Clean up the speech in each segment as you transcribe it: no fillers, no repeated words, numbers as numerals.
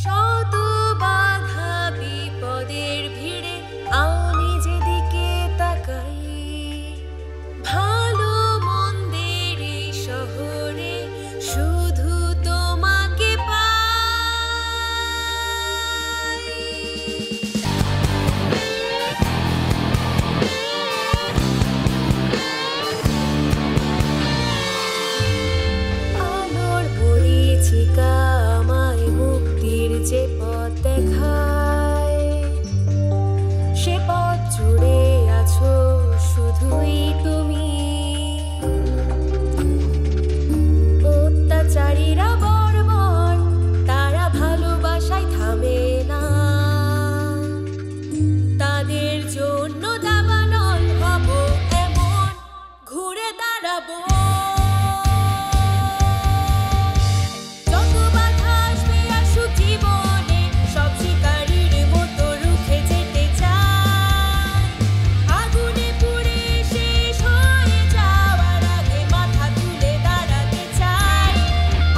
শত বাধা বিপদের ভিড়ে আমি যেদিকে তাকাই, ভালো মন্দের এই শহরে শুধু তোমাকে পাই। আলোর পরিচিকা আমায় মুক্তির যে পথ দেখায়, সে পথ জুড়ে আছো শুধুই তুমি। অত্যাচারীরা বর্বর, তারা ভালোবাসায় থামে না, তাদের জন্য দাবানল হব এমন ঘুরে দাঁড়াবো। যত বাধা আসবে আসুক জীবনে, সব শিকারীর মতো রুখে যেতে চাই। আগুনে পুড়ে শেষ হয়ে যাওয়ার আগে মাথা তুলে দাঁড়াতে চাই।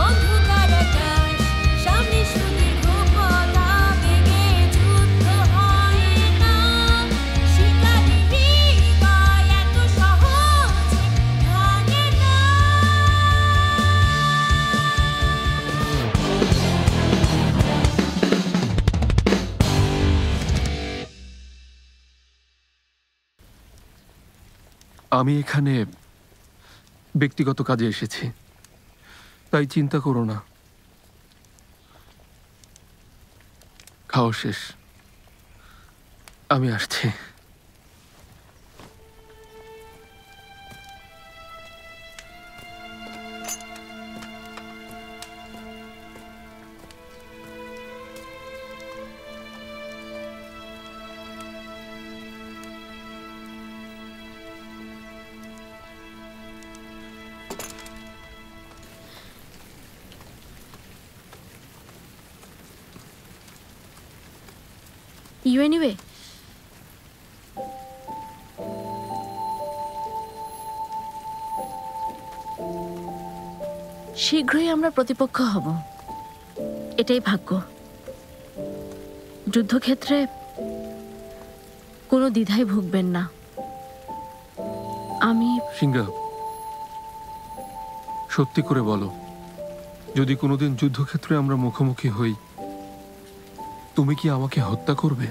অন্ধকার আকাশ, সামনে সুদীর্ঘ পথ, আবেগে যুদ্ধ হয় না। শিকারী হৃদয় এত সহজে ভাঙে না। আমি এখানে ব্যক্তিগত কাজে এসেছি, তাই চিন্তা করো না। খাওয়া শেষ, আমি আসছি। ইউএনইউএ, শীঘ্রই আমরা প্রতিপক্ষ হব, এটাই ভাগ্য। যুদ্ধক্ষেত্রে কোনো দ্বিধায় ভুগবেন না। আমি সিংহা, সত্যি করে বলো, যদি কোনোদিন যুদ্ধক্ষেত্রে আমরা মুখোমুখি হই, তুমি কি আমাকে হত্যা করবে?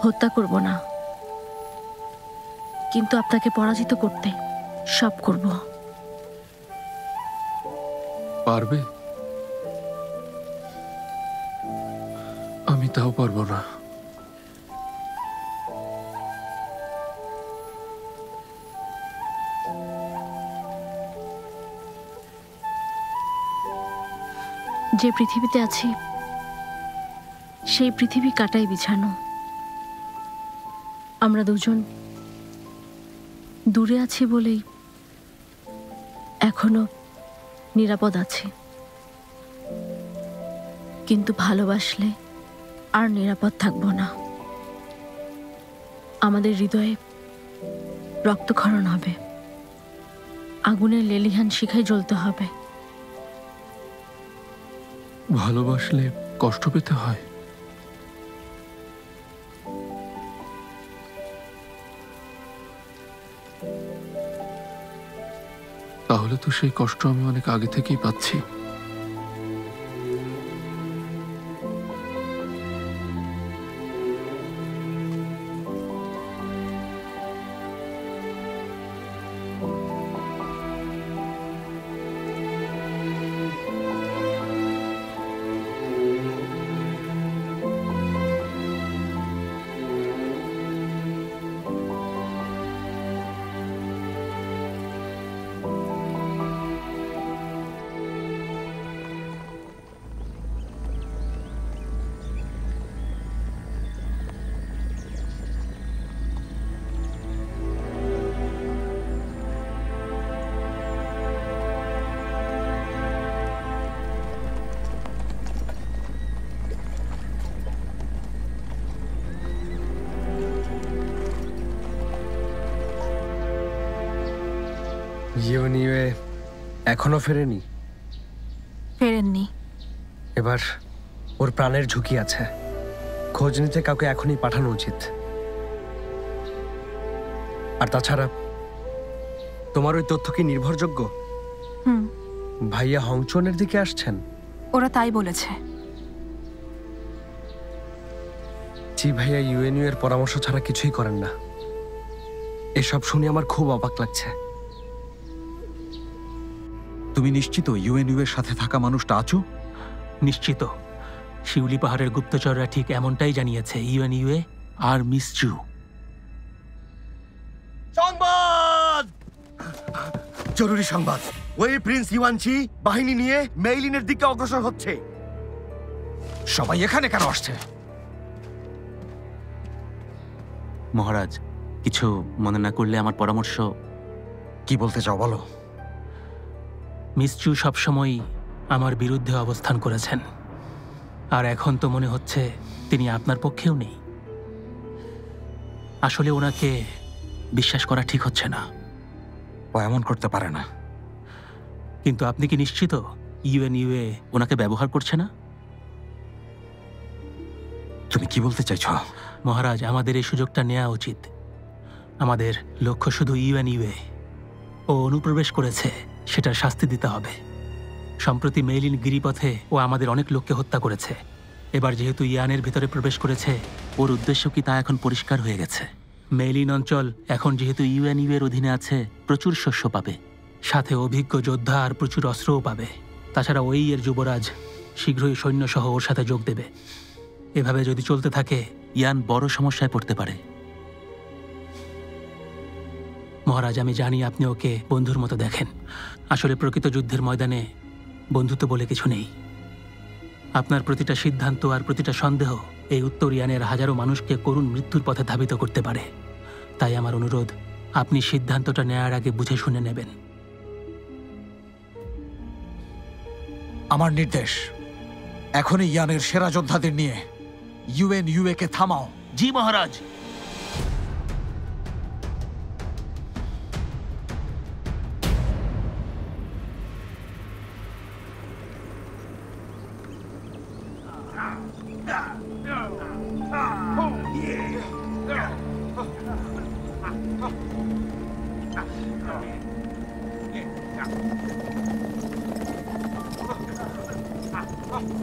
হত্যা করব না, কিন্তু আপনাকে পরাজিত করতে সব করব। পারবে? আমি তাও পারবো না। যে পৃথিবীতে আছি সেই পৃথিবী কাটাই বিছানো। আমরা দুজন দূরে আছি বলেই এখনো নিরাপদ আছি, কিন্তু ভালোবাসলে আর নিরাপদ থাকবো না। আমাদের হৃদয়ে রক্তক্ষরণ হবে, আগুনের লেলিহান শিখায় জ্বলতে হবে। ভালোবাসলে কষ্ট পেতে হয়? তাহলে তো সেই কষ্ট আমি অনেক আগে থেকেই পাচ্ছি। ইউনিওয়ে, এখনো ফেরেনি? ফেরেননি। এবার ওর প্রাণের ঝুঁকি আছে, খোঁজ নিতে কাউকে এখনই পাঠানো উচিত। আর তাছাড়া তোমার ওই তথ্য কি নির্ভরযোগ্য? হুম, ভাইয়া হংচুয়ানের দিকে আসছেন? ওরা তাই বলেছে। জি ভাইয়া ইউএনইউ এর পরামর্শ ছাড়া কিছুই করেন না। এসব শুনে আমার খুব অবাক লাগছে। তুমি নিশ্চিত ইউএনইউ এর সাথে থাকা মানুষটা আছো? নিশ্চিত। শিউলি পাহাড়ের গুপ্তচররা ঠিক এমনটাই জানিয়েছে ইউএনইউএ আর মিস চু। সংবাদ! জরুরি সংবাদ! ওই প্রিন্স ইওয়ানচি বাহিনী নিয়ে মেইলিনের দিকে অগ্রসর হচ্ছে। সবাই এখানে কেন আসছে? মহারাজ, কিছু মনে না করলে আমার পরামর্শ। কি বলতে চাও বলো। মিস চু সবসময় আমার বিরুদ্ধে অবস্থান করেছেন, আর এখন তো মনে হচ্ছে তিনি আপনার পক্ষেও নেই। আসলে ওনাকে বিশ্বাস করা ঠিক হচ্ছে না। ও এমন করতে পারে না। কিন্তু আপনি কি নিশ্চিত ইউএনইউএ ওনাকে ব্যবহার করছে না? তুমি কি বলতে চাইছো? মহারাজ, আমাদের এই সুযোগটা নেওয়া উচিত। আমাদের লক্ষ্য শুধু ইউএনইউএ। ও অনুপ্রবেশ করেছে, সেটার শাস্তি দিতে হবে। সম্প্রতি মেইলিন গিরিপথে ও আমাদের অনেক লোককে হত্যা করেছে। এবার যেহেতু ইয়ানের ভেতরে প্রবেশ করেছে, ওর উদ্দেশ্য কি তা এখন পরিষ্কার হয়ে গেছে। মেইলিন অঞ্চল এখন যেহেতু ইউএনইউ এর অধীনে আছে, প্রচুর শস্য পাবে, সাথে অভিজ্ঞ যোদ্ধা আর প্রচুর অস্ত্রও পাবে। তাছাড়া ওই এর যুবরাজ শীঘ্রই সৈন্যসহ ওর সাথে যোগ দেবে। এভাবে যদি চলতে থাকে, ইয়ান বড় সমস্যায় পড়তে পারে। মহারাজ, আমি জানি আপনি ওকে বন্ধুর মতো দেখেন। আসলে প্রকৃত যুদ্ধের ময়দানে বন্ধুত্ব বলে কিছু নেই। আপনার প্রতিটা সিদ্ধান্ত আর প্রতিটা সন্দেহ এই উত্তর ইয়ানের হাজারো মানুষকে করুণ মৃত্যুর পথে ধাবিত করতে পারে। তাই আমার অনুরোধ, আপনি সিদ্ধান্তটা নেওয়ার আগে বুঝে শুনে নেবেন। আমার নির্দেশ, এখনই ইয়ানের সেরা যোদ্ধাদের নিয়ে ইউএনইউএ কে থামাও। জি মহারাজ।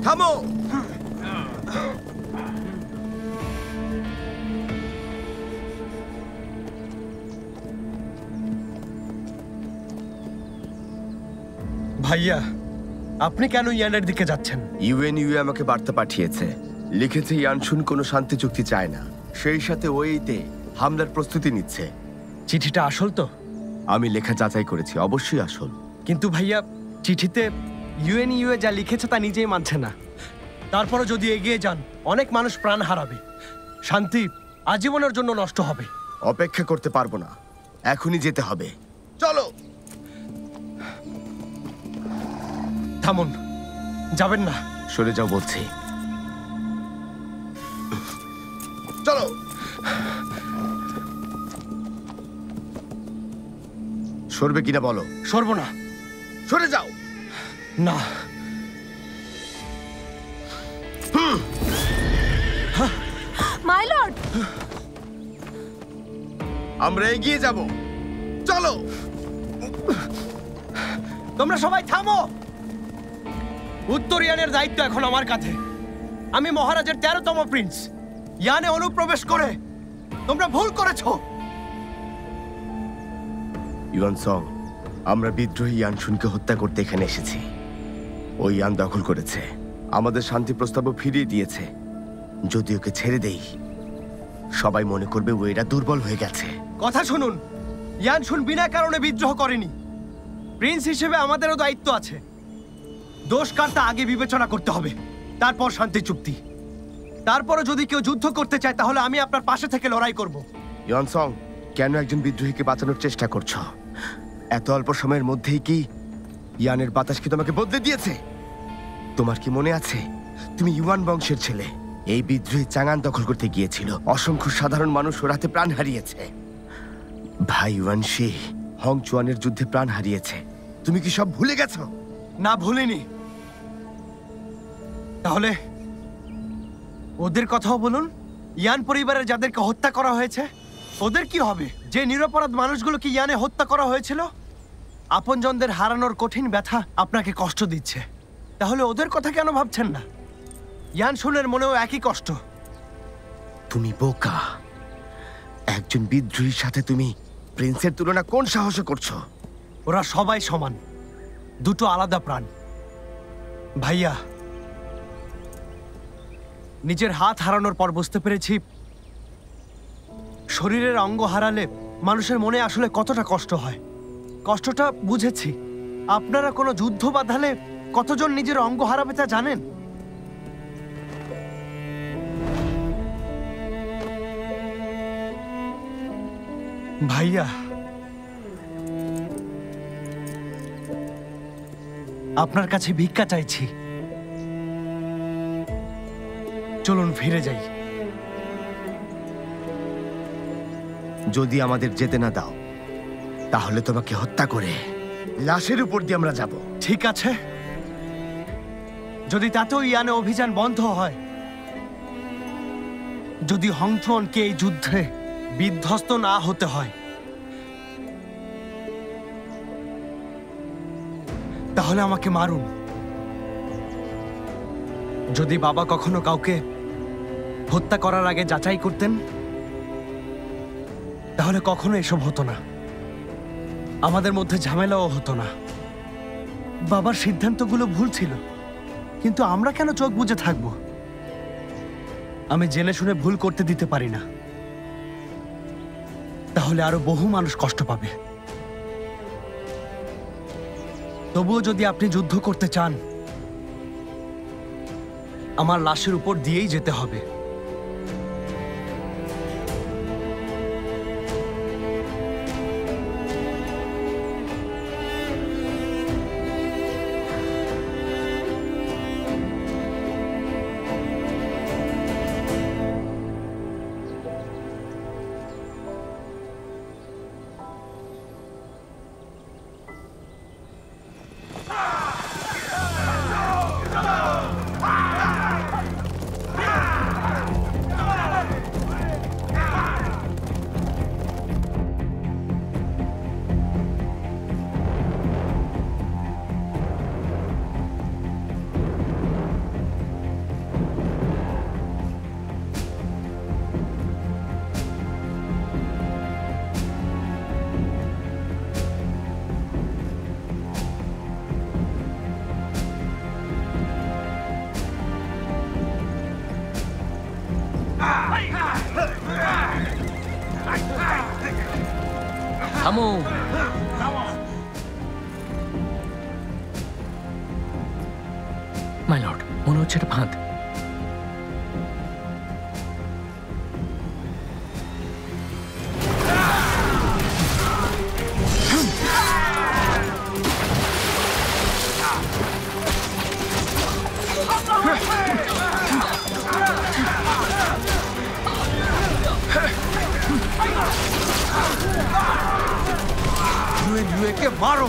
থামো! ভাইয়া, আপনি কেন ইয়ানের দিকে যাচ্ছেন? ইউএনইউ আমাকে বার্তা পাঠিয়েছে, লিখেছে ইয়ানশুন কোনো শান্তি চুক্তি চায় না, সেই সাথে ওইতে হামলার প্রস্তুতি নিচ্ছে। চিঠিটা আসল তো? আমি লেখা যাচাই করেছি, অবশ্যই আসল। কিন্তু ভাইয়া, চিঠিতে ইউএনইউ যা লিখেছে তা নিজেই মানছে না। তারপরও যদি এগিয়ে যান, অনেক মানুষ প্রাণ হারাবে, শান্তি আজীবনের জন্য নষ্ট হবে। অপেক্ষা করতে পারবো না, এখনই যেতে হবে। চলো! থামুন, যাবেন না। সরে যাও বলছি। চলো! সরবে কিনা বলো। সরব না। সরে যাও! না। মাই লর্ড, আমরা এগিয়ে যাব। চলো! তোমরা সবাই থামো। উত্তর ইয়ানের দায়িত্ব এখন আমার কাঁধে। আমি মহারাজের 13তম প্রিন্স। ইয়ানে অনুপ্রবেশ করে তোমরা ভুল করেছো। ইউয়ান সং, আমরা বিদ্রোহী ইয়ানশুনকে হত্যা করতে এখানে এসেছি। ওই ইয়ান দখল করেছে, আমাদের শান্তি প্রস্তাবও ফিরিয়ে দিয়েছে। যদি ওকে ছেড়ে দেই, সবাই মনে করবে ও এরা দুর্বল হয়ে গেছে। কথা শুনুন, ইয়ানশুন বিনা কারণে বিদ্রোহ করেনি। প্রিন্স হিসেবে আমাদেরও দায়িত্ব আছে। দোষ কার তা আগে বিবেচনা করতে হবে, তারপর শান্তি চুক্তি। তারপরও যদি কেউ যুদ্ধ করতে চায়, তাহলে আমি আপনার পাশে থেকে লড়াই করব। ইউয়ান সং, কেন একজন বিদ্রোহীকে বাঁচানোর চেষ্টা করছো? এত অল্প সময়ের মধ্যেই কি ইয়ানের বাতাস কি তোমাকে বদলে দিয়েছে? তোমার কি মনে আছে, তুমি ইউয়ান বংশের ছেলে। এই বিদ্রোহী চাঙ্গান দখল করতে গিয়েছিল, অসংখ্য সাধারণ মানুষ ওর হাতে প্রাণ হারিয়েছে। ভাই ইউয়ানশি হংচুয়ানের যুদ্ধে প্রাণ হারিয়েছে। তুমি কি সব ভুলে গেছো? না, ভুলিনি। তাহলে ওদের কথাও বলুন। ইয়ান পরিবারের যাদেরকে হত্যা করা হয়েছে, ওদের কি হবে? যে নিরপরাধ মানুষগুলোকে ইয়ানে হত্যা করা হয়েছিল, আপনজনদের হারানোর কঠিন ব্যথা আপনাকে কষ্ট দিচ্ছে। তাহলে ওদের কথা কেন ভাবছেন না? ইয়ান শুনের মনেও একই কষ্ট। তুমি বোকা। একজন বিদ্রোহীর সাথে তুমি প্রিন্সের তুলনা কোন সাহসে করছো? ওরা সবাই সমান, দুটো আলাদা প্রাণ। ভাইয়া, নিজের হাত হারানোর পর বুঝতে পেরেছি শরীরের অঙ্গ হারালে মানুষের মনে আসলে কতটা কষ্ট হয়। কষ্টটা বুঝেছি। আপনারা কোনো যুদ্ধ বাঁধালে কতজন নিজের অঙ্গ হারাবে তা জানেন? ভাইয়া, আপনার কাছে ভিক্ষা চাইছি। চলুন ফিরে যাই। যদি আমাদের যেতে না দাও, তাহলে তোমাকে হত্যা করে লাশের উপর দিয়ে আমরা যাব। ঠিক আছে, যদি তাতেও ইয়ানে অভিযান বন্ধ হয়, যদি হংথনকে এই যুদ্ধে বিধ্বস্ত না হতে হয়, তাহলে আমাকে মারুন। যদি বাবা কখনো কাউকে হত্যা করার আগে যাচাই করতেন, তাহলে কখনো এসব হতো না। আমাদের মধ্যে ঝামেলাও হতো না। বাবার সিদ্ধান্তগুলো ভুল ছিল, কিন্তু আমরা কেন চোখ বুজে থাকব? আমি জেনে শুনে ভুল করতে দিতে পারি না। তাহলে আরো বহু মানুষ কষ্ট পাবে। তবুও যদি আপনি যুদ্ধ করতে চান, আমার লাশের উপর দিয়েই যেতে হবে। থামো। মাই লর্ড, মনে হচ্ছে এটা ফাঁদ। ইউএনইউএ-কে মারো।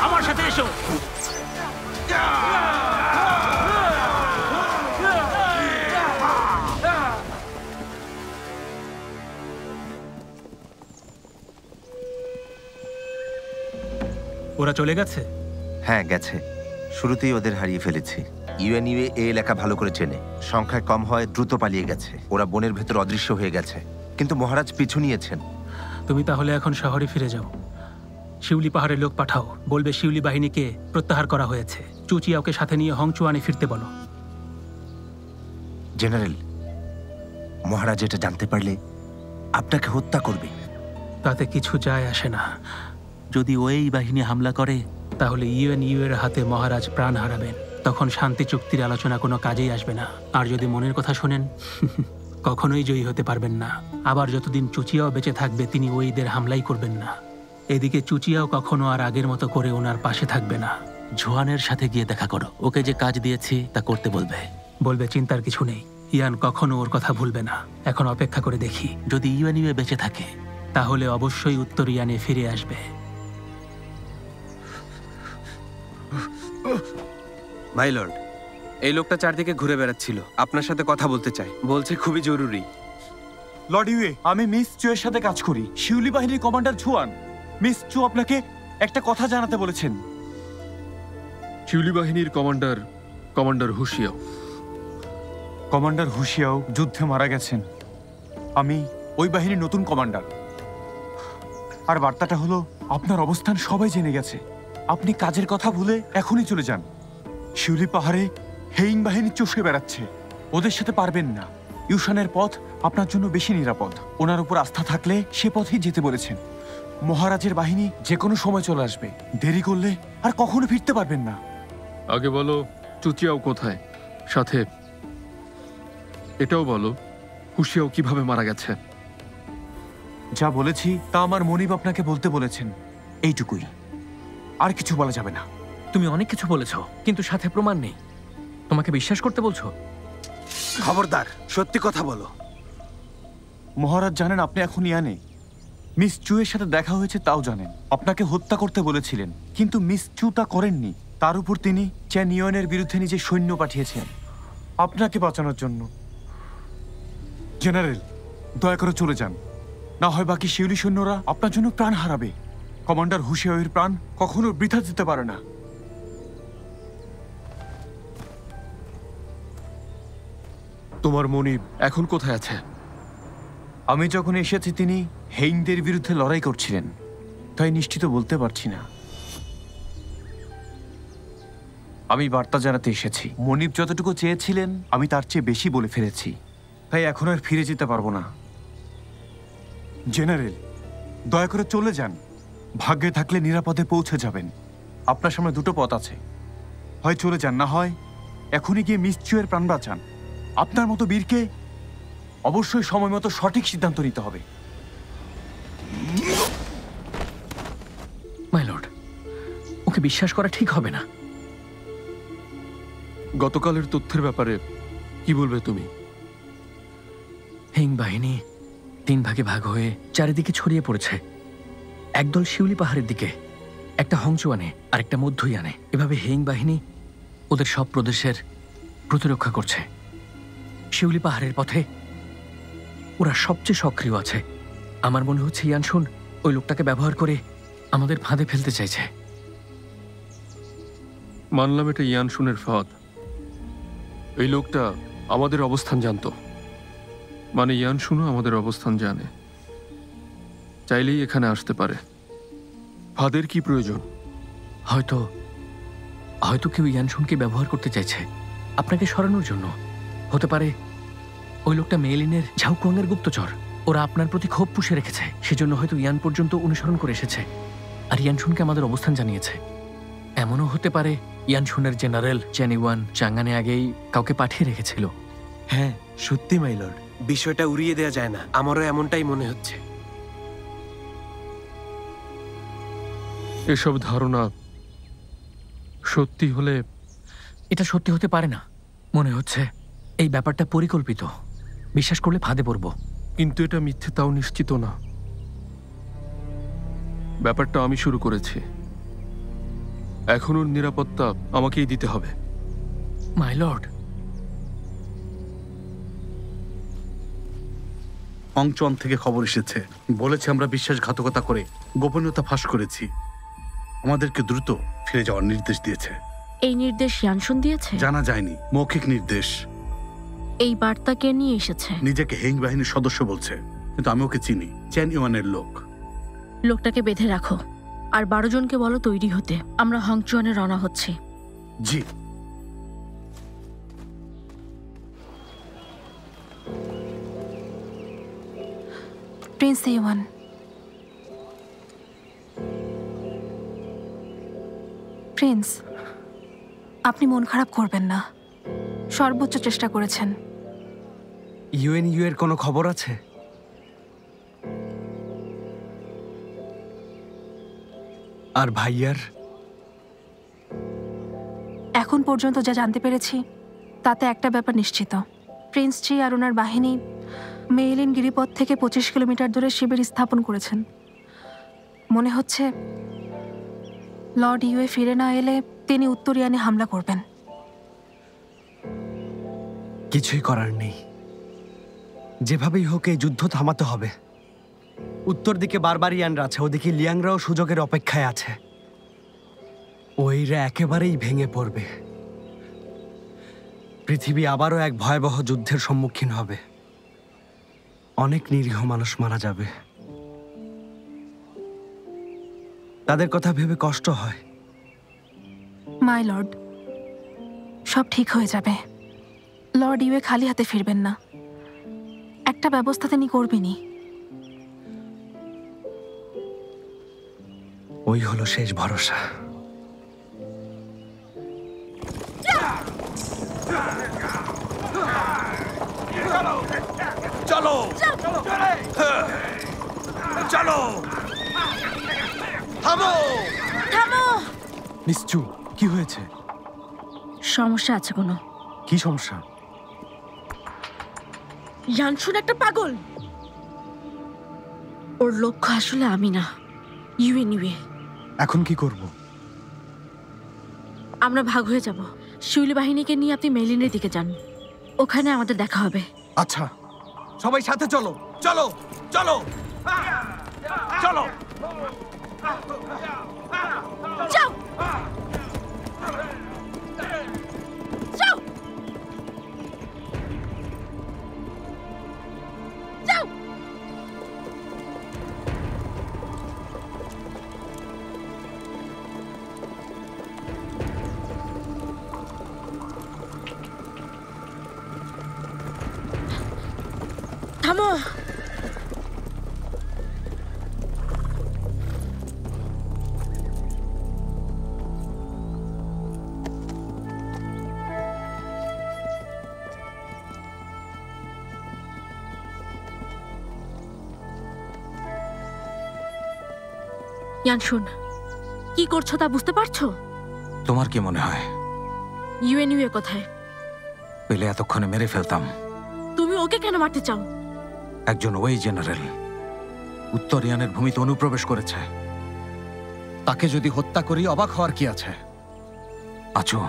আমার সাথে এসো। ওরা চলে গেছে? হ্যাঁ, গেছে। শুরুতেই ওদের হারিয়ে ফেলেছি। ইউএনইউএ এই এলাকা ভালো করে চেনে। সংখ্যায় কম হয়, দ্রুত পালিয়ে গেছে। ওরা বনের ভেতর অদৃশ্য হয়ে গেছে, কিন্তু মহারাজ পিছু নিয়েছেন। তুমি তাহলে এখন শহরে ফিরে যাও। শিউলি পাহাড়ের লোক পাঠাও, বলবে শিউলি বাহিনীকে প্রত্যাহার করা হয়েছে। চুচিয়াওকে সাথে নিয়ে হংচুয়ানে ফিরতে বলো। জেনারেল, মহারাজ এটা জানতে পারলে আপনাকে হত্যা করবে। তাতে কিছু যায় আসে না। যদি ওই বাহিনী হামলা করে, তাহলে ইউএনইউ এর হাতে মহারাজ প্রাণ হারাবেন। তখন শান্তি চুক্তির আলোচনা কোনো কাজেই আসবে না। আর যদি মনের কথা শোনেন, কখনোই জয়ী হতে পারবেন না। আবার যতদিন চুচিয়াও বেঁচে থাকবে তিনি ওইদের হামলাই করবেন না। এদিকে চুচিয়াও কখনো আর আগের মতো করে ওনার পাশে থাকবে না। জোয়ানের সাথে গিয়ে দেখা করো, ওকে যে কাজ দিয়েছি তা করতে বলবে। বলবে চিন্তার কিছু নেই, ইয়ান কখনো ওর কথা ভুলবে না। এখন অপেক্ষা করে দেখি, যদি ইউএনইউএ বেঁচে থাকে তাহলে অবশ্যই উত্তর ইয়ানে ফিরে আসবে। মাই লর্ড, এই লোকটা চারদিকে ঘুরে বেড়াচ্ছিল, আপনার সাথে কথা বলতে চাই, বলছে খুবই জরুরি। লর্ড ইউএ, আমি মিস চু এর সাথে কাজ করি, শিউলি বাহিনীর কমান্ডার জুয়ান। মিস চু আপনাকে একটা কথা জানাতে বলেছেন। শিউলি বাহিনীর কমান্ডার হুশিয়াও। কমান্ডার হুশিয়াও যুদ্ধে মারা গেছেন। আমি ওই বাহিনীর নতুন কমান্ডার। আর বার্তাটা হলো, আপনার অবস্থান সবাই জেনে গেছে। আপনি কাজের কথা ভুলে এখনই চলে যান। শিউলি পাহাড়ে হেইং বাহিনী চষে বেড়াচ্ছে, ওদের সাথে পারবেন না। ইউশানের পথ আপনার জন্য বেশি নিরাপদ। ওনার উপর আস্থা থাকলে সে পথেই যেতে বলেছেন। মহারাজের বাহিনী যে কোনো সময় চলে আসবে, দেরি করলে আর কখনো ফিরতে পারবেন না। আগে বলো চুচিয়াও কোথায়, সাথে এটাও বলো হুশিয়াও কিভাবে মারা গেছে। যা বলেছি তা আমার মনিব আপনাকে বলতে বলেছেন, এইটুকুই, আর কিছু বলা যাবে না। তুমি অনেক কিছু বলেছো, কিন্তু সাথে প্রমাণ নেই। তোমাকে বিশ্বাস করতে বলছো? খবরদার, সত্যি কথা বলো। মহারাজ জানেন আপনি এখন ইয়ানে। মিস চু এর সাথে দেখা হয়েছে তাও জানেন। আপনাকে হত্যা করতে বলেছিলেন, কিন্তু মিস চু তা করেননি। তার উপর তিনি চ্যান ইউয়েনের বিরুদ্ধে নিজে সৈন্য পাঠিয়েছেন আপনাকে বাঁচানোর জন্য। জেনারেল, দয়া করে চলে যান, না হয় বাকি শিউলি সৈন্যরা আপনার জন্য প্রাণ হারাবে। কমান্ডার হুশিয়াওয়ের প্রাণ কখনো বৃথা যেতে পারে না। তোমার মনিব এখন কোথায় আছে? আমি যখন এসেছি তিনি হেইংদের বিরুদ্ধে লড়াই করছিলেন, তাই নিশ্চিত বলতে পারছি না। আমি বার্তা জানাতে এসেছি, মনিব যতটুকু চেয়েছিলেন আমি তার চেয়ে বেশি বলে ফেলেছি, তাই এখন আর ফিরে যেতে পারবো না। জেনারেল, দয়া করে চলে যান। ভাগ্যে থাকলে নিরাপদে পৌঁছে যাবেন। আপনার সামনে দুটো পথ আছে, হয় চলে যান, না হয় এখনই গিয়ে মিস চু এর প্রাণ বাঁচান। আপনার মতো বীরকে অবশ্যই সময় মতো সঠিক সিদ্ধান্ত নিতে হবে। মাই লর্ড, ওকে বিশ্বাস করা ঠিক হবে না। গতকালের তথ্যের ব্যাপারে কি বলবে তুমি? হেইং বাহিনী 3 ভাগে ভাগ হয়ে চারিদিকে ছড়িয়ে পড়েছে। একদল শিউলি পাহাড়ের দিকে, একটা হংচুয়ানে আর একটা মধ্য ইয়ানে। এভাবে হেইং বাহিনী ওদের সব প্রদেশের প্রতিরক্ষা করছে। শিউলি পাহাড়ের পথে ওরা সবচেয়ে সক্রিয় আছে। আমার মনে হচ্ছে ইয়ানশুন ওই লোকটাকে ব্যবহার করে আমাদের ফাঁদে ফেলতে চাইছে। মানলাম এটা ইয়ানশুনের ফাঁদ। এই লোকটা আমাদের অবস্থান জানতো, মানে ইয়ানশুনও আমাদের অবস্থান জানে। চাইলেই এখানে আসতে পারে। ফাঁদের কি প্রয়োজন? হয়তো কেউ ইয়ানশুনকে ব্যবহার করতে চাইছে আপনাকে সরানোর জন্য। হতে পারে ওই লোকটা মেলিনের ঝাউকুয়াংয়ের গুপ্তচর। ওরা আপনার প্রতি ক্ষোভ পুষে রেখেছে, সেজন্য হয়তো ইয়ান পর্যন্ত অনুসরণ করে এসেছে আর ইয়ানশুনকে আমাদের অবস্থান জানিয়েছে। এমনও হতে পারে ইয়ানশুনের জেনারেল চ্যান ইউয়ান চাঙ্গানে আগেই কাউকে পাঠিয়ে রেখেছিল। হ্যাঁ, সত্যি মাই লর্ড, বিষয়টা উড়িয়ে দেওয়া যায় না। আমারও এমনটাই মনে হচ্ছে। এসব ধারণা সত্যি হলে? এটা সত্যি হতে পারে না। মনে হচ্ছে এই ব্যাপারটা পরিকল্পিত। বিশ্বাস করলে ফাঁদে পড়ব। কিন্তু এটা মিথ্যে তাও নিশ্চিত না। ব্যাপারটা আমি শুরু করেছি, এখন ওর নিরাপত্তা আমাকেই দিতে হবে। মাই লর্ড, হংচুয়ান থেকে খবর এসেছে, বলেছে আমরা বিশ্বাসঘাতকতা করে গোপনীয়তা ফাঁস করেছি। আমাদেরকে দ্রুত ফিরে যাওয়ার নির্দেশ দিয়েছে। এই নির্দেশ ইয়ানশুন দিয়েছে? জানা যায়নি, মৌখিক নির্দেশ। এই বার্তা কে নিয়ে এসেছে? নিজেকে হেইং বাহিনীর সদস্য বলছে, কিন্তু আমি ওকে চিনি, চ্যান ইউয়ানের লোক। লোকটাকে বেঁধে রাখো আর 12 জনকে বলো তৈরি হতে। আমরা হংচুয়ানে রওনা হচ্ছি। জি। প্রিন্স ইউয়ান, প্রিন্স, আপনি মন খারাপ করবেন না। সর্বোচ্চ চেষ্টা করেছেন, ইউএনইউ এর কোনো খবর আছে? আর ভাইয়ার? এখন পর্যন্ত যা জানতে পেরেছি তাতে একটা ব্যাপার নিশ্চিত, প্রিন্স জি আর ওনার বাহিনী মেইলিন গিরিপথ থেকে 25 কিলোমিটার দূরে শিবির স্থাপন করেছেন। মনে হচ্ছে লর্ড ইউএ ফিরে না এলে তিনি উত্তর ইয়ানে হামলা করবেন। কিছুই করার নেই, যেভাবেই হোক এই যুদ্ধ থামাতে হবে। উত্তর দিকে বারবারিয়ানরা আছে, ওদিকে লিয়াংরাও সুযোগের অপেক্ষায় আছে। ওইরা একেবারেই ভেঙে পড়বে, পৃথিবী আবারও এক ভয়াবহ যুদ্ধের সম্মুখীন হবে, অনেক নিরীহ মানুষ মারা যাবে। তাদের কথা ভেবে কষ্ট হয়। মাই লর্ড, সব ঠিক হয়ে যাবে। লর্ড ইউএ খালি হাতে ফিরবেন না, একটা ব্যবস্থা তিনি করবেনই। ওই হলো শেষ ভরসা। চলো চলো, থামো থামো! নিশ্চু, কি হয়েছে? সমস্যা আছে কোনো? কি সমস্যা? ইয়ানশুন একটা পাগল। ওর লক্ষ্য আসলে আমি না, ইউএনইউ। এখন কি করব? আমরা ভাগ হয়ে যাব। শিউলি বাহিনীকে নিয়ে আপনি মেলিনের দিকে যান, ওখানে আমাদের দেখা হবে। আচ্ছা, সবাই সাথে চলো চলো চলো চলো। যাও যাও যাও। থামো! ইয়ানশুন, কি করছো তা বুঝতে পারছো? তোমার কি মনে হয় ইউএনইউ কোথায়? পেলে এতক্ষণে মেরে ফেলতাম। তুমি ওকে কেন মারতে চাও? একজন ওই জেনারেল উত্তর ইয়ানের ভূমিতে অনুপ্রবেশ করেছে, তাকে যদি হত্যা করি অবাক হওয়ার কি আছে? আচু,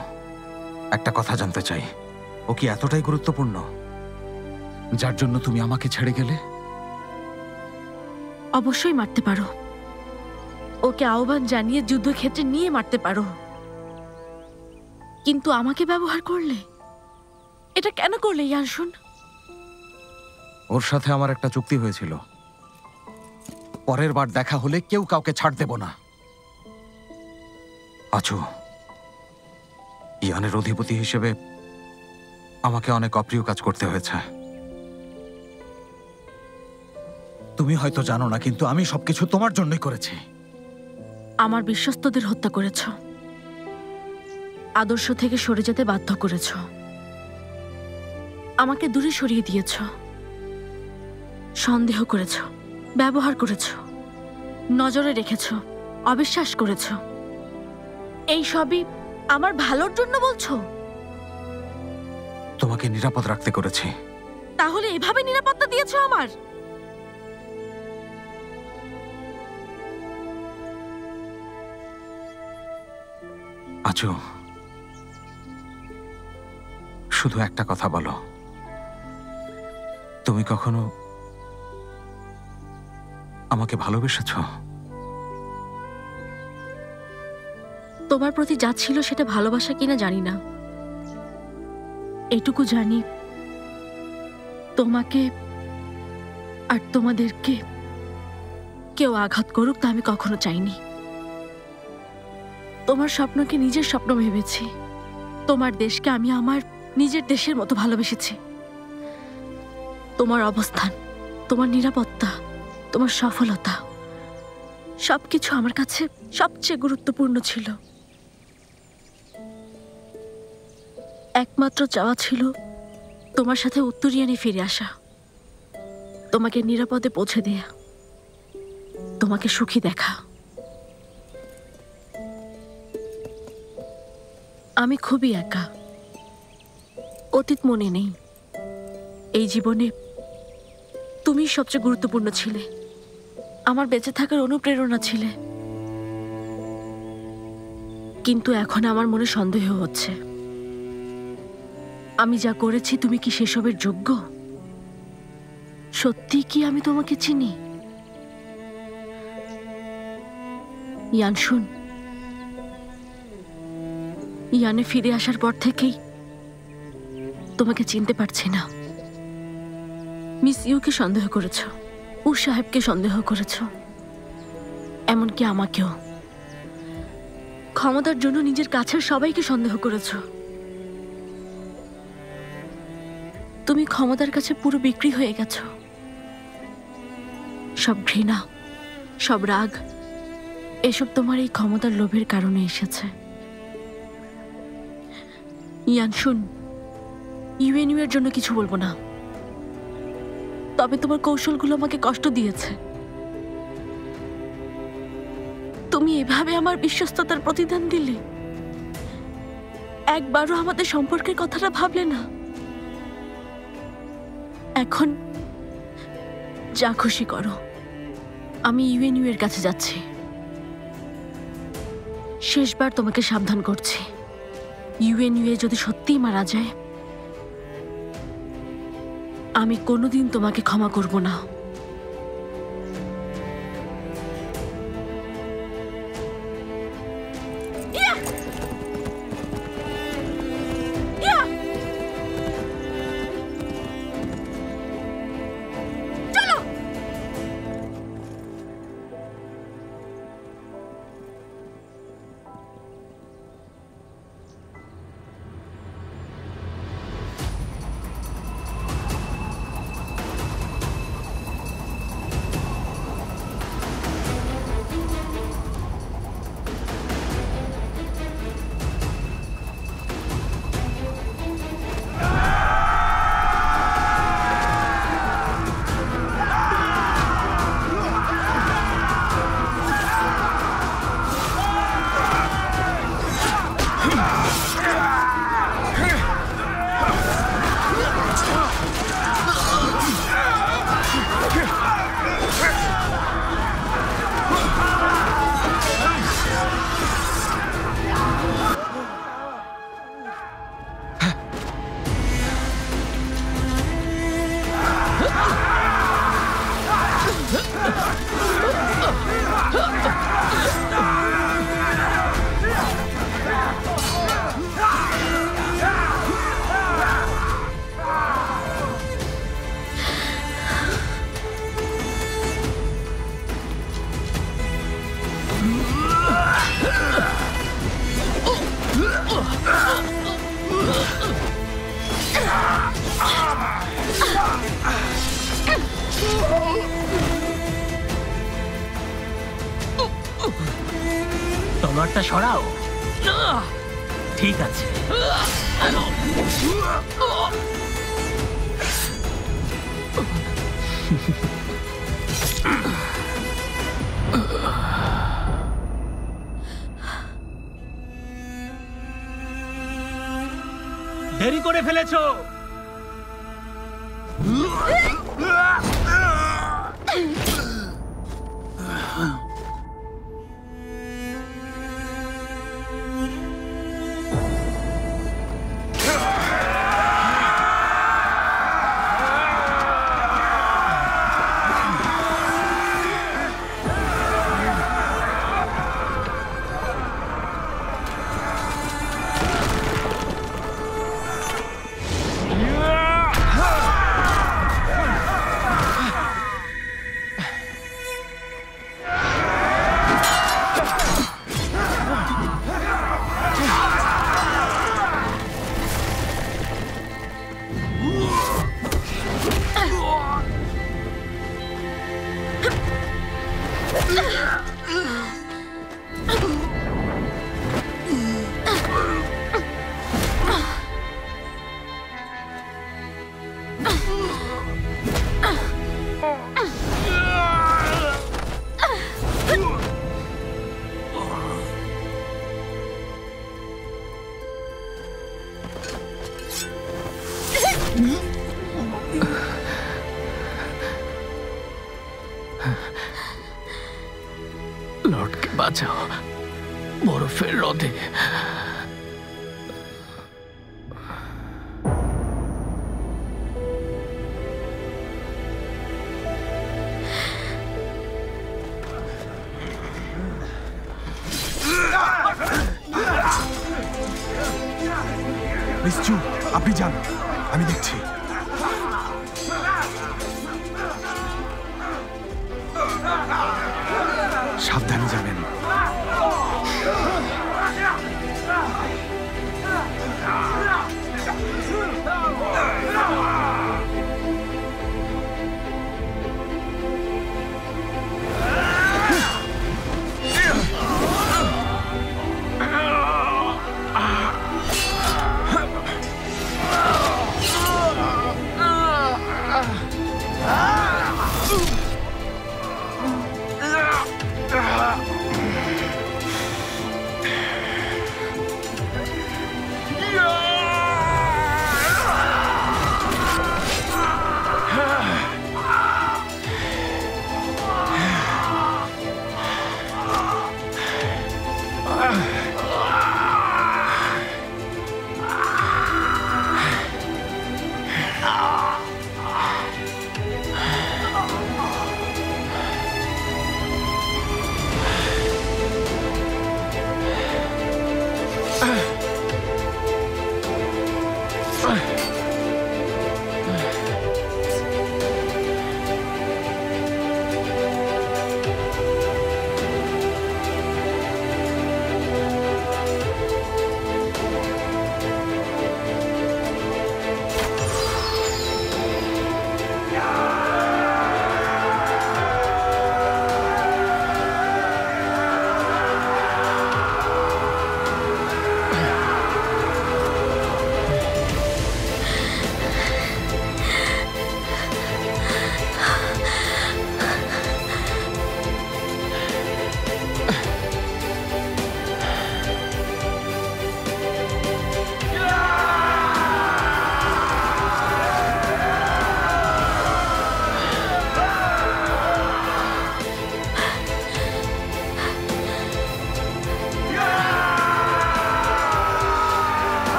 একটা কথা জানতে চাই, ও কি এতটাই গুরুত্বপূর্ণ যার জন্য তুমি আমাকে ছেড়ে গেলে? অবশ্যই মারতে পারো, ওকে আহ্বান জানিয়ে যুদ্ধক্ষেত্রে নিয়ে মারতে পারো, কিন্তু আমাকে ব্যবহার করলে, এটা কেন করলে ইয়ানশুন? ওর সাথে আমার একটা চুক্তি হয়েছিল, পরের বার দেখা হলে কেউ কাউকে ছাড় দেব না। আচু, ইয়ানের অধিপতি হিসেবে আমাকে অনেক অপ্রিয় কাজ করতে হয়েছে। তুমি হয়তো জানো না, কিন্তু আমি সবকিছু তোমার জন্যই করেছি। আমার বিশ্বস্তদের হত্যা করেছ, আদর্শ থেকে সরে যেতে বাধ্য করেছ, আমাকে দূরে সরিয়ে দিয়েছ, সন্দেহ করেছ, ব্যবহার করেছ, নজরে রেখেছ, অবিশ্বাস করেছ। এই সবই আমার ভালোর জন্য বলছো? তোমাকে নিরাপদ রাখতে করেছি। তাহলে এভাবে নিরাপত্তা দিয়েছ আমার? আচু, শুধু একটা কথা বলো, তুমি কখনো আমাকে ভালোবেসেছ? তোমার প্রতি যা ছিল সেটা ভালোবাসা কিনা জানি না, এটুকু জানি তোমাকে আর তোমাদেরকে কেউ আঘাত করুক তা আমি কখনো চাইনি। তোমার স্বপ্নকে নিজের স্বপ্ন ভেবেছি, তোমার দেশকে আমি আমার নিজের দেশের মতো ভালোবেসেছি। তোমার অবস্থান, তোমার নিরাপত্তা, তোমার সফলতা, সবকিছু আমার কাছে সবচেয়ে গুরুত্বপূর্ণ ছিল। একমাত্র চাওয়া ছিল তোমার সাথে উত্তরিয়ানে ফিরে আসা, তোমাকে নিরাপদে পৌঁছে দেয়া, তোমাকে সুখী দেখা। আমি খুবই একা, অতীত মনে নেই। এই জীবনে তুমি সবচেয়ে গুরুত্বপূর্ণ ছিলে, আমার বেঁচে থাকার অনুপ্রেরণা ছিলে। কিন্তু এখন আমার মনে সন্দেহ হচ্ছে, আমি যা করেছি তুমি কি সেসবের যোগ্য? সত্যি কি আমি তোমাকে চিনি? ইয়ানশুন, ইয়ানে ফিরে আসার পর থেকেই তোমাকে চিনতে পারছি না। মিস ইউকে সন্দেহ করেছ, উ সাহেবকে সন্দেহ করেছ, এমনকি আমাকেও। ক্ষমতার জন্য নিজের কাছের সবাইকে সন্দেহ করেছ। তুমি ক্ষমতার কাছে পুরো বিক্রি হয়ে গেছ। সব ঘৃণা, সব রাগ, এসব তোমার এই ক্ষমতার লোভের কারণে এসেছে। ইয়ানশুন, ইউএনইউ এর জন্য কিছু বলবো না, তবে তোমার কৌশলগুলো আমাকে কষ্ট দিয়েছে। তুমি এভাবে আমার বিশ্বস্ততার প্রতিদান দিলে, একবারও আমাদের সম্পর্কের কথাটা ভাবলে না। এখন যা খুশি করো, আমি ইউএনইউ এর কাছে যাচ্ছি। শেষবার তোমাকে সাবধান করছি, ইউএনইউ যদি সত্যিই মারা যায়, আমি কোনোদিন তোমাকে ক্ষমা করব না। তলোয়ারটা সরাও। ঠিক আছে। দেরি করে ফেলেছো। লর্ডকে বাঁচাও বরফের হ্রদে। মিস চু, আপনি যান, আমি দেখছি। সাবধানে যাবেন।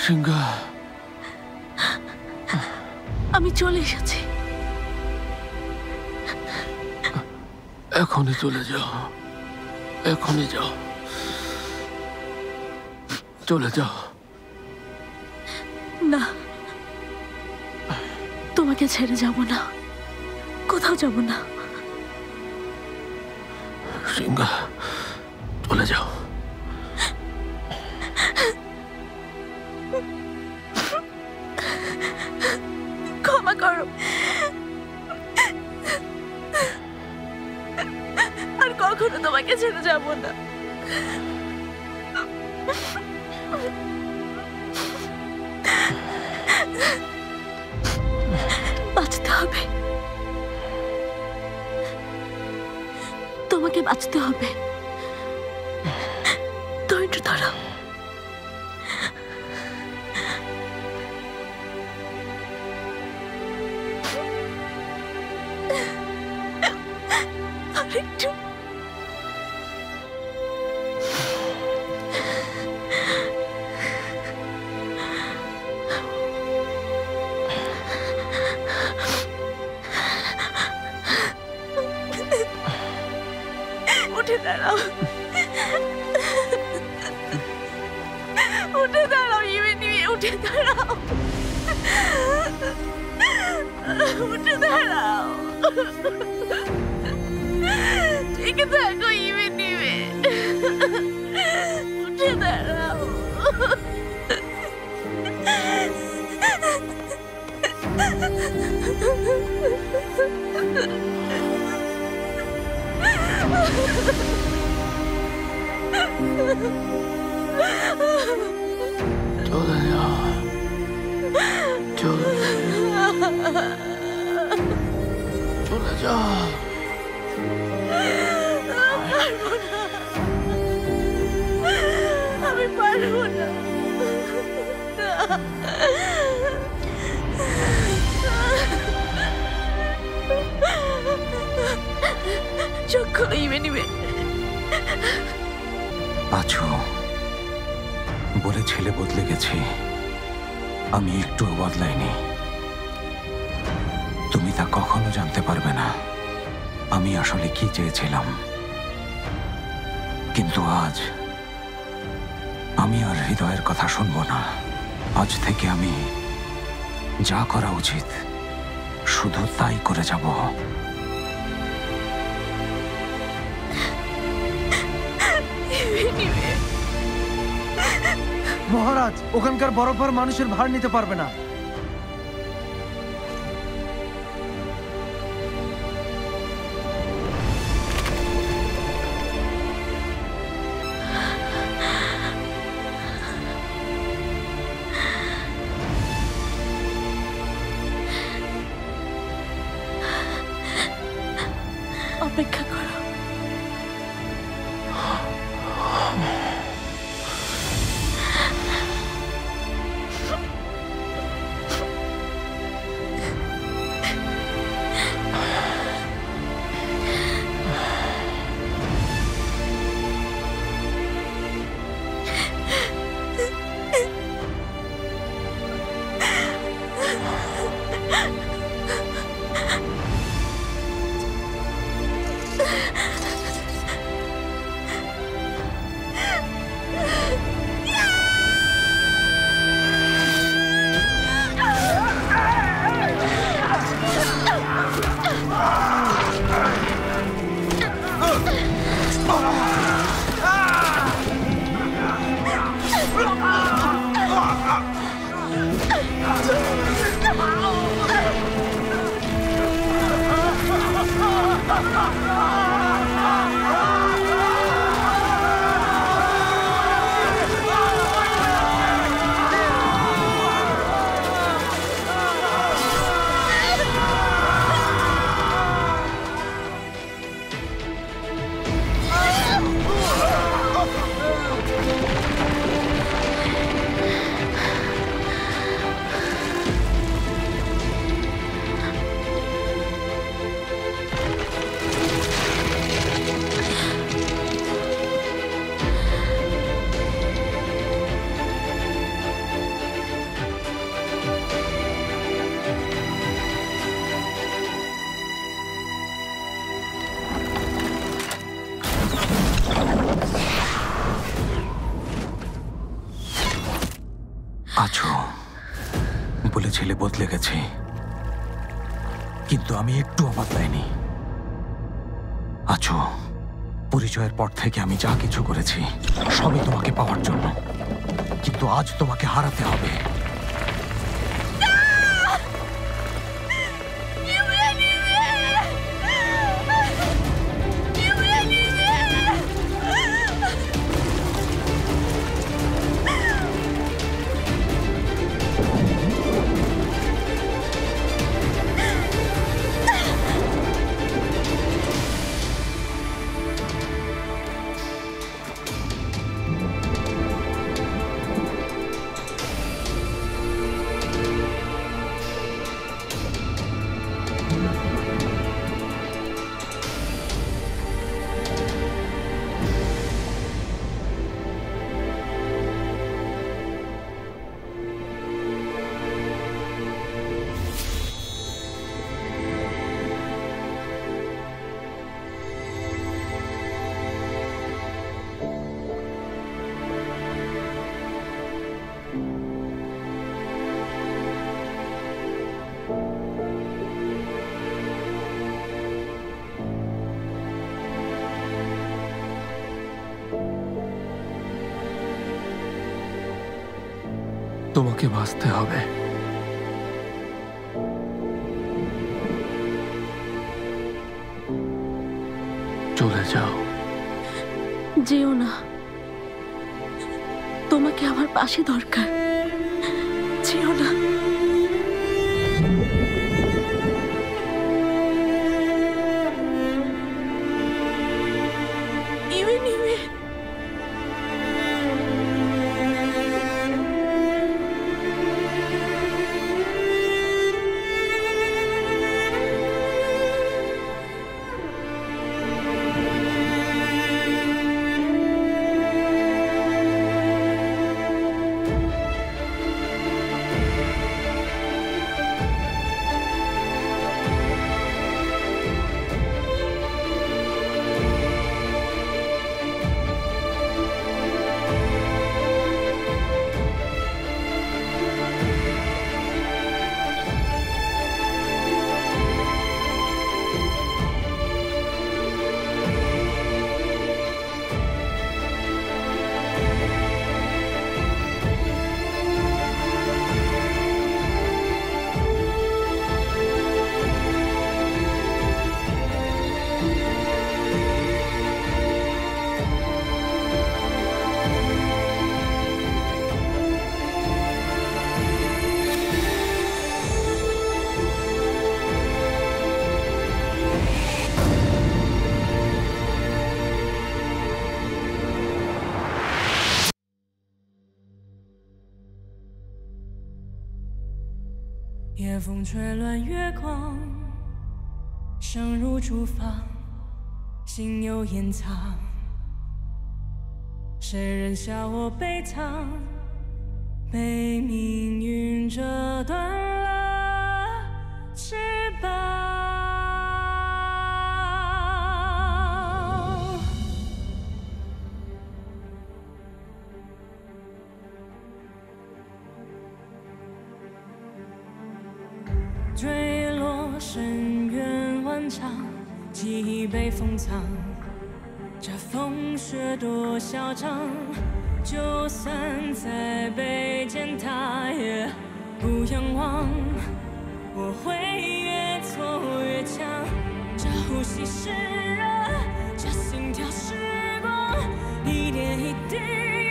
সিংহা, আমি চলে এসেছি। এখনই চলে যাও, এখনই যাও, চলে যাও। না, তোমাকে ছেড়ে যাব না, কোথাও যাব না। সিংহা, চলে যাও। ক্ষমা করো, আর কখনো তোমাকে ছেড়ে যাব না। বাঁচতে হবে, তোমাকে বাঁচতে হবে। ধৈর্য ধরো। আরেকটু। উঠে দাঁড়াও, উঠে দাঁড়াও, উঠে দাঁড়াও, উঠে দাঁড়াও। ঠিক থাকো নিবে, উঠে দাঁড়াও। চলে যাও, চলে যাও। আমি পারবো না। চোখ খুলে নিবে। আছো, বলে ছেলে বদলে গেছি, আমি একটুও বদলাইনি। তুমি তা কখনো জানতে পারবে না আমি আসলে কি চেয়েছিলাম। কিন্তু আজ আমি আর হৃদয়ের কথা শুনবো না। আজ থেকে আমি যা করা উচিত শুধু তাই করে যাব। মহারাজ, ওখানকার বরফ আর মানুষের ভার নিতে পারবে না। অপেক্ষা করো। আছো, বলেছিলে বদলে গেছি, কিন্তু আমি একটুও বদলাইনি। আছো, পরিচয়ের পর থেকে আমি যা কিছু করেছি সবই তোমাকে পাওয়ার জন্য, কিন্তু আজ তোমাকে হারাতে হবে। তোমাকে বাঁচতে হবে। চলে যাও। যেও না, তোমাকে আমার পাশে দরকার। যেও না।夜风吹乱月光，声如厨房，心有掩藏。谁人笑我悲怆，被命运折断了翅膀。坠落深渊万丈，记忆被封藏。这风雪多嚣张，就算再被践踏，也不仰望。我会越挫越强，这呼吸是热，这心跳是光，一点一滴。